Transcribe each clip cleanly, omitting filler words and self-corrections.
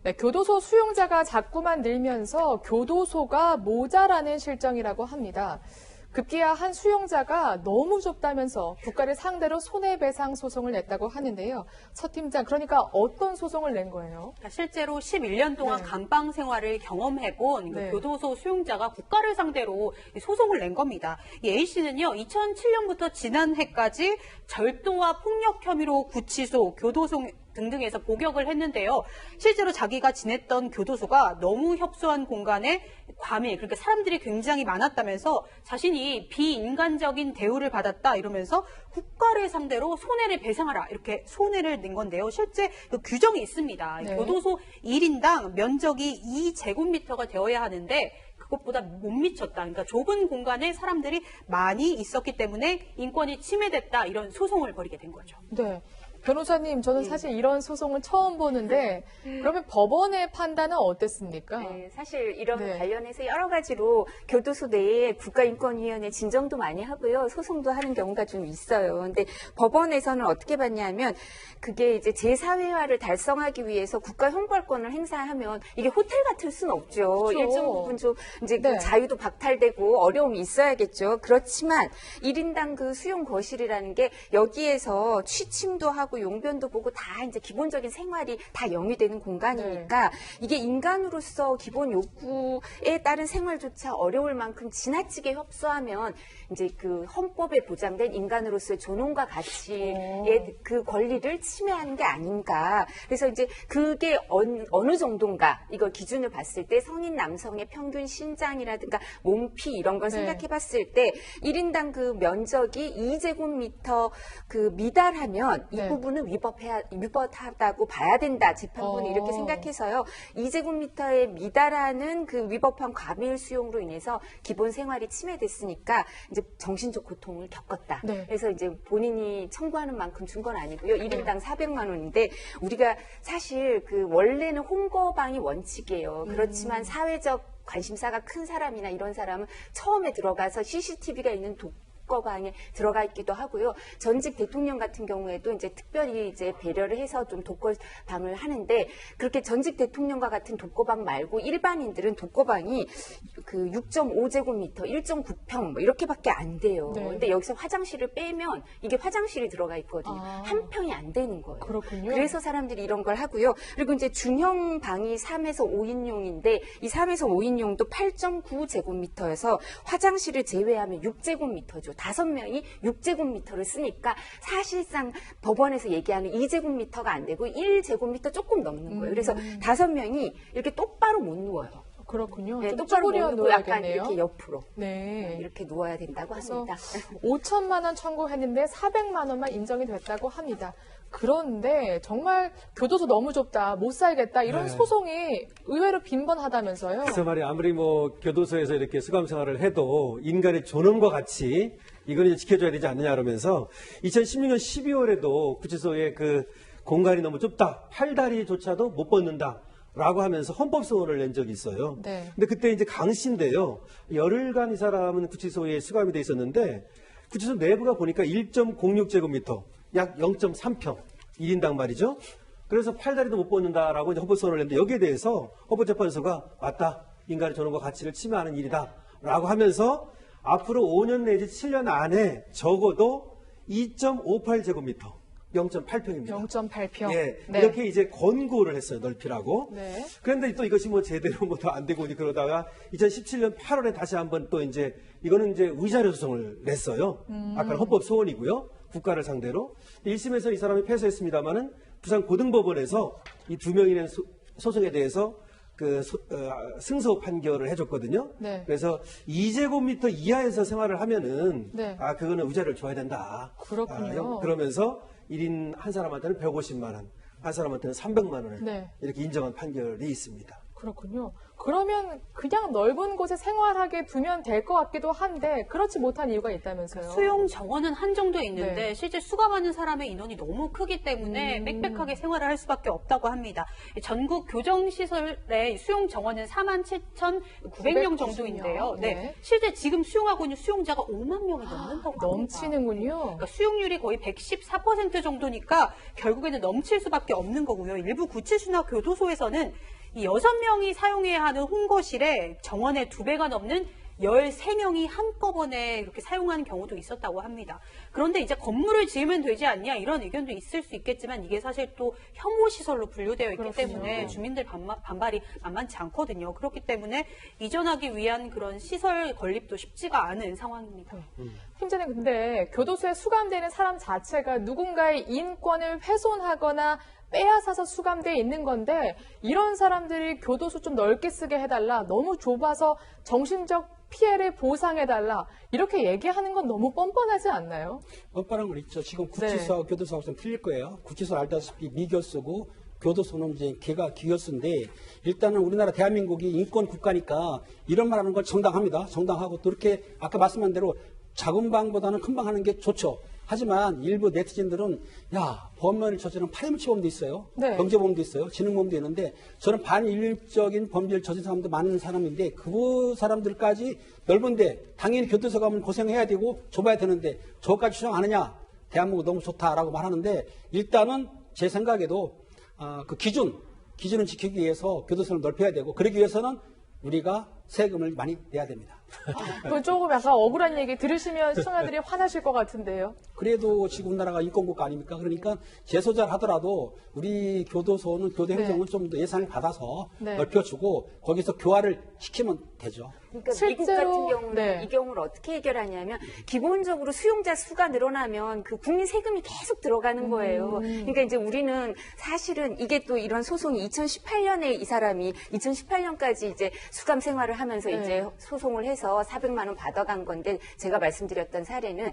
네, 교도소 수용자가 자꾸만 늘면서 교도소가 모자라는 실정이라고 합니다. 급기야 한 수용자가 너무 좁다면서 국가를 상대로 손해배상 소송을 냈다고 하는데요. 서 팀장, 그러니까 어떤 소송을 낸 거예요? 실제로 11년 동안 감방 생활을 경험해본 네. 교도소 수용자가 국가를 상대로 소송을 낸 겁니다. 이 A씨는요, 2007년부터 지난해까지 절도와 폭력 혐의로 구치소, 교도소 등등에서 복역을 했는데요. 실제로 자기가 지냈던 교도소가 너무 협소한 공간에 과밀, 그러니까 사람들이 굉장히 많았다면서 자신이 비인간적인 대우를 받았다 이러면서 국가를 상대로 손해를 배상하라 이렇게 손해를 낸 건데요. 실제 그 규정이 있습니다. 네. 교도소 1인당 면적이 2제곱미터가 되어야 하는데 그것보다 못 미쳤다. 그러니까 좁은 공간에 사람들이 많이 있었기 때문에 인권이 침해됐다 이런 소송을 벌이게 된 거죠. 네. 변호사님, 저는 사실 이런 소송을 처음 보는데 그러면 법원의 판단은 어땠습니까? 네, 사실 이런 네. 관련해서 여러 가지로 교도소 내에 국가인권위원회 진정도 많이 하고요. 소송도 하는 경우가 좀 있어요. 근데 법원에서는 어떻게 봤냐면 그게 이제 제4회화를 달성하기 위해서 국가 형벌권을 행사하면 이게 호텔 같을 수는 없죠. 그렇죠. 일정 부분 좀 이제 네. 그 자유도 박탈되고 어려움이 있어야겠죠. 그렇지만 1인당 그 수용 거실이라는 게 여기에서 취침도 하고 용변도 보고 다 이제 기본적인 생활이 다 영위되는 공간이니까 이게 인간으로서 기본 욕구에 따른 생활조차 어려울 만큼 지나치게 협소하면 이제 그 헌법에 보장된 인간으로서의 존엄과 가치의 그 권리를 침해하는 게 아닌가. 그래서 이제 그게 어느 정도인가 이걸 기준을 봤을 때 성인 남성의 평균 신장이라든가 몸피 이런 걸 생각해 봤을 때 1인당 그 면적이 2제곱미터 그 미달하면 이 부분은 위법하다고 봐야 된다. 재판부는 이렇게 생각해서요. 2제곱미터에 미달하는 그 위법한 과밀 수용으로 인해서 기본 생활이 침해됐으니까 이제 정신적 고통을 겪었다. 네. 그래서 이제 본인이 청구하는 만큼 준 건 아니고요. 1인당 400만 원인데 우리가 사실 그 원래는 홍거방이 원칙이에요. 그렇지만 사회적 관심사가 큰 사람이나 이런 사람은 처음에 들어가서 CCTV가 있는 독거방에 들어가 있기도 하고요. 전직 대통령 같은 경우에도 이제 특별히 이제 배려를 해서 좀 독거방을 하는데 그렇게 전직 대통령과 같은 독거방 말고 일반인들은 독거방이 그 6.5제곱미터, 1.9평 뭐 이렇게밖에 안 돼요. 네. 근데 여기서 화장실을 빼면 이게 화장실이 들어가 있거든요. 한 평이 안 되는 거예요. 그렇군요. 그래서 사람들이 이런 걸 하고요. 그리고 이제 준형 방이 3에서 5인용인데 이 3에서 5인용도 8.9제곱미터여서 화장실을 제외하면 6제곱미터죠. 5명이 6제곱미터를 쓰니까 사실상 법원에서 얘기하는 2제곱미터가 안 되고 1제곱미터 조금 넘는 거예요. 그래서 5명이 이렇게 똑바로 못 누워요. 그렇군요. 네, 좀 똑바로 못 쪼그려 누고 약간 놓아야겠네요. 이렇게 옆으로 네. 이렇게 누워야 된다고 합니다. 5천만 원 청구했는데 400만 원만 인정이 됐다고 합니다. 그런데 정말 교도소 너무 좁다, 못 살겠다 이런 소송이 의외로 빈번하다면서요. 그래서 말이 아무리 뭐 교도소에서 이렇게 수감 생활을 해도 인간의 존엄과 같이 이걸 이제 지켜줘야 되지 않느냐 그러면서 2016년 12월에도 구치소의 그 공간이 너무 좁다, 팔다리조차도 못 벗는다. 라고 하면서 헌법소원을 낸 적이 있어요. 네. 근데 그때 이제 강 씨인데요. 열흘간 이 사람은 구치소에 수감이 돼 있었는데 구치소 내부가 보니까 1.06제곱미터, 약 0.3평, 1인당 말이죠. 그래서 팔다리도 못 벗는다라고 이제 헌법소원을 냈는데 여기에 대해서 헌법재판소가 맞다. 인간의 존엄과 가치를 침해하는 일이다. 라고 하면서 앞으로 5년 내지 7년 안에 적어도 2.58제곱미터. 0.8평입니다. 0.8평. 예, 네. 이렇게 이제 권고를 했어요, 넓히라고. 네. 그런데 또 이것이 뭐 제대로 뭐 더 안 되고 그러다가 2017년 8월에 다시 한번 또 이제 이거는 이제 위자료 소송을 냈어요. 아까 헌법 소원이고요. 국가를 상대로. 1심에서 이 사람이 패소했습니다만은 부산 고등법원에서 이 두 명이 낸 소송에 대해서 그 승소 판결을 해줬거든요. 네. 그래서 2제곱미터 이하에서 생활을 하면은 네. 그거는 위자료를 줘야 된다. 그렇군요. 그러면서 1인 한 사람한테는 150만 원, 한 사람한테는 300만 원을 네. 이렇게 인정한 판결이 있습니다. 그렇군요. 그러면 그냥 넓은 곳에 생활하게 두면 될 것 같기도 한데 그렇지 못한 이유가 있다면서요. 수용 정원은 한정돼 있는데 네. 실제 수감하는 사람의 인원이 너무 크기 때문에 빽빽하게 생활을 할 수밖에 없다고 합니다. 전국 교정시설의 수용 정원은 47,900명 정도인데요. 네. 실제 지금 수용하고 있는 수용자가 5만 명이 넘는다고 합니다. 넘치는군요. 그러니까 수용률이 거의 114% 정도니까 결국에는 넘칠 수밖에 없는 거고요. 일부 구치소나 교도소에서는 이 6명이 사용해야 하는 홍거실에 정원의 2배가 넘는 13명이 한꺼번에 이렇게 사용하는 경우도 있었다고 합니다. 그런데 이제 건물을 지으면 되지 않냐 이런 의견도 있을 수 있겠지만 이게 사실 또 혐오시설로 분류되어 있기 그렇군요. 때문에 주민들 반발이 만만치 않거든요. 그렇기 때문에 이전하기 위한 그런 시설 건립도 쉽지가 않은 상황입니다. 팀장님, 근데 교도소에 수감되는 사람 자체가 누군가의 인권을 훼손하거나 빼앗아서 수감돼 있는 건데 이런 사람들이 교도소 좀 넓게 쓰게 해달라, 너무 좁아서 정신적 피해를 보상해달라 이렇게 얘기하는 건 너무 뻔뻔하지 않나요? 뻔뻔한 건 있죠. 지금 구치소하고 교도소하고 좀 틀릴 거예요. 구치소 알다시피 미교수고 교도소는 이제 걔가 기교수인데 일단은 우리나라 대한민국이 인권 국가니까 이런 말 하는 건 정당합니다. 정당하고 또 이렇게 아까 말씀한 대로 작은 방보다는 큰 방 하는 게 좋죠. 하지만 일부 네티즌들은 야 범죄를 저지르는 파렴치범도 있어요. 네. 경제범도 있어요. 지능범도 있는데 저는 반인륜적인 범죄를 저지른 사람도 많은 사람인데 그 사람들까지 넓은데 당연히 교도소 가면 고생해야 되고 좁아야 되는데 저까지 수용하느냐. 대한민국 너무 좋다라고 말하는데 일단은 제 생각에도 그 기준을 지키기 위해서 교도소를 넓혀야 되고 그러기 위해서는 우리가 세금을 많이 내야 됩니다. 그 조금 약간 억울한 얘기 들으시면 시청자들이 화나실 것 같은데요. 그래도 지금 우리나라가 인권국가 아닙니까? 그러니까 재소자를 하더라도 우리 교도소는 교도 행정은 좀 더 예산을 받아서 네. 넓혀주고 거기서 교화를 시키면 되죠. 그러니까 실제로- 미국 같은 경우는 네. 이 경우를 어떻게 해결하냐면 기본적으로 수용자 수가 늘어나면 그 국민 세금이 계속 들어가는 거예요. 그러니까 이제 우리는 사실은 이게 또 이런 소송이 2018년에 이 사람이 2018년까지 이제 수감 생활을 하면서 네. 이제 소송을 해서 400만 원 받아간 건데 제가 말씀드렸던 사례는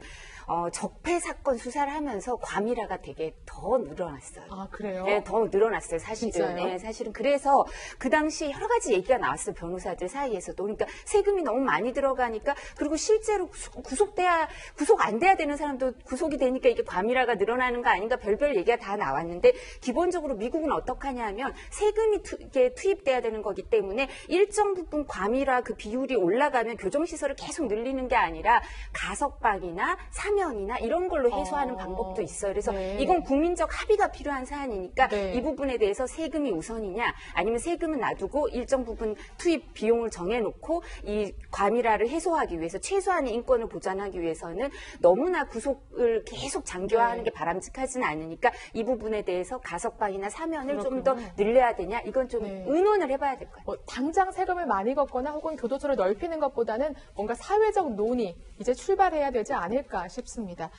적폐 사건 수사를 하면서 과밀화가 되게 더 늘어났어요. 아, 그래요? 네, 더 늘어났어요, 사실은. 진짜요? 네, 사실은. 그래서 그 당시 여러 가지 얘기가 나왔어요, 변호사들 사이에서도. 그러니까 세금이 너무 많이 들어가니까, 그리고 실제로 구속 안 돼야 되는 사람도 구속이 되니까 이게 과밀화가 늘어나는 거 아닌가 별별 얘기가 다 나왔는데, 기본적으로 미국은 어떻게 하냐면, 세금이 이게 투입돼야 되는 거기 때문에 일정 부분 과밀화 그 비율이 올라가면 교정시설을 계속 늘리는 게 아니라 가석방이나 사면이나 이런 걸로 해소하는 방법도 있어요. 그래서 네. 이건 국민적 합의가 필요한 사안이니까 네. 이 부분에 대해서 세금이 우선이냐 아니면 세금은 놔두고 일정 부분 투입 비용을 정해놓고 이 과밀화를 해소하기 위해서 최소한의 인권을 보장하기 위해서는 너무나 구속을 계속 장기화하는 네. 게 바람직하지는 않으니까 이 부분에 대해서 가석방이나 사면을 좀 더 그렇군요. 늘려야 되냐 이건 좀 네. 의논을 해봐야 될 것 같아요. 뭐 당장 세금을 많이 걷거나 혹은 교도소를 넓히는 것보다는 뭔가 사회적 논의 이제 출발해야 되지 않을까 싶습니다.